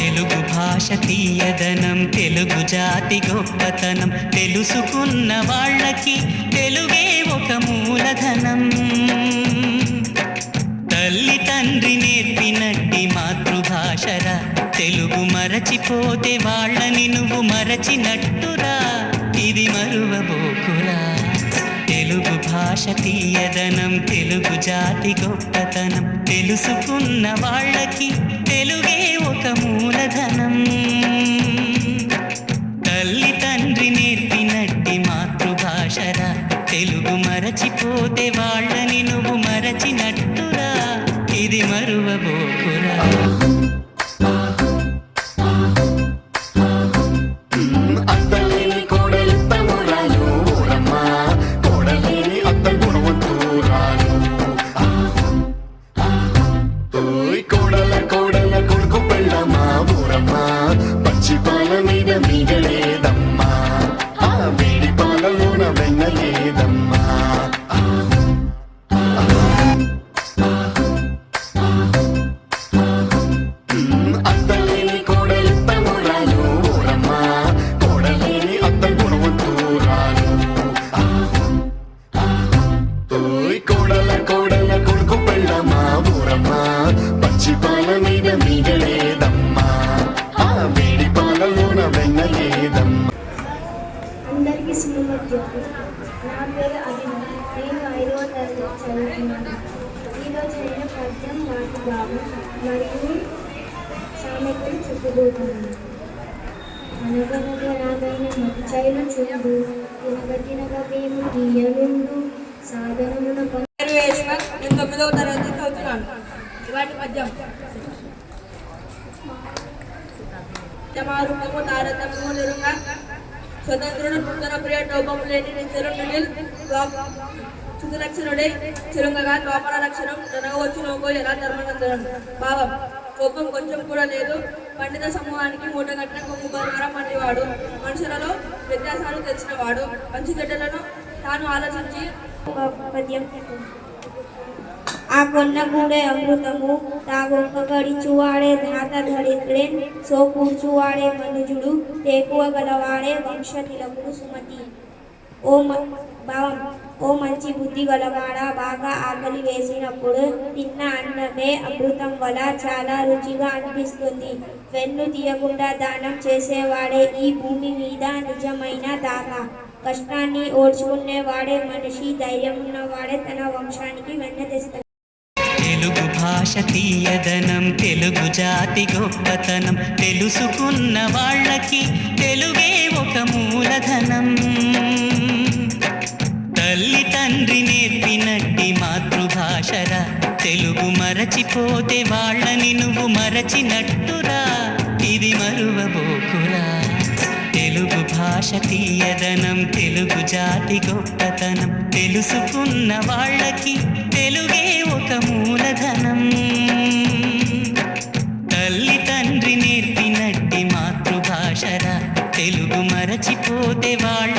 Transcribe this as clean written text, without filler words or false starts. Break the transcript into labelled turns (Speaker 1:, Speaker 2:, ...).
Speaker 1: తెలుగు భాష తీయదనం, తెలుగు జాతి గొప్పతనం తెలుసుకున్న వాళ్ళకి తెలుగే ఒక మూలధనం. తల్లి తండ్రి నేర్పినట్టి మాతృభాషరా, తెలుగు మరచిపోతే వాళ్ళని నువ్వు మరచినట్టురా, ఇది మరువబోకురా. తెలుగు భాష తీయదనం, తెలుగు జాతి గొప్పతనం తెలుసుకున్న వాళ్ళకి తెలుగే ఒక మూలధనం. తల్లి తండ్రి నేర్పినట్టి మాతృభాషరా, తెలుగు మరచిపోతే వాళ్ళని నువ్వు మరచినట్టురా, ఇది మరువబోకురా.
Speaker 2: అందరికీ శుభమధ్యాహ్నం. నా పేరు అభినవ్. నేను 5వ తరగతి చదువుతున్నాను. ఈరోజు నేను పద్యం, మాటు భావం మరియు సామెతలు చెప్పబోతున్నాను. అనగనగా నాగైన మచ్చైన చూడు, తినగ తినగ వేము గీయలుండు సాధనమున.
Speaker 3: నేను 9వ తరగతి చదువుతున్నాను. ఇవాటి పద్యం రూపము తారతమ్యము నిరుగా స్వతంత్రుడు నూతన ప్రియ టోపము లేని నిశ్చరుడు సులక్షణుడే చిరుంగగా లోపల లక్షణం జనవచ్చు లోకో ఎలా ధర్మనందనుడు. భావం కోపం కొంచెం కూడా లేదు. పండిత సమూహానికి మూటగట్టిన కొంగు బంగారం వంటివాడు. మనుషులలో వ్యత్యాసాలు తెలిసినవాడు. మంచి చెడ్డలను తాను ఆలోచించి
Speaker 2: పద్యం. ఆ కొన్నగూడే అమృతము తాగొక్క గడిచువాడే ధాత ధరిత్రే, సో కూర్చువాడే మనుజుడు తేకువ గలవాడే వంశ తిలకుడు సుమతి. భావం ఓ మంచి బుద్ధి గలవాడా, బాగా ఆకలి వేసినప్పుడు తిన్న అన్నమే అమృతం వల్ల చాలా రుచిగా అనిపిస్తుంది. వెన్ను తీయకుండా దానం చేసేవాడే ఈ భూమి మీద నిజమైన దాత. కష్టాన్ని ఓర్చుకునేవాడే మనిషి, ధైర్యం ఉన్నవాడే తన వంశానికి వెన్న తెస్తాడు.
Speaker 1: తెలుగు భాష తీయదనం, తెలుగు జాతి గొప్పతనం తెలుసుకున్న వాళ్ళకి తెలుగే ఒక మూలధనం. తల్లి తండ్రి నేర్పినట్టి మాతృభాషరా, తెలుగు మరచిపోతే వాళ్ళని నువ్వు మరచినట్టురా, ఇది మరువబోకురా. తెలుగు భాష తీయదనం, తెలుగు జాతి గొప్పతనం తెలుసుకున్న వాళ్ళకి తెలుగే ఒక మూలధనం. తల్లి తండ్రి నేర్పినట్టి మాతృభాషరా, తెలుగు మరచిపోతే వాళ్ళ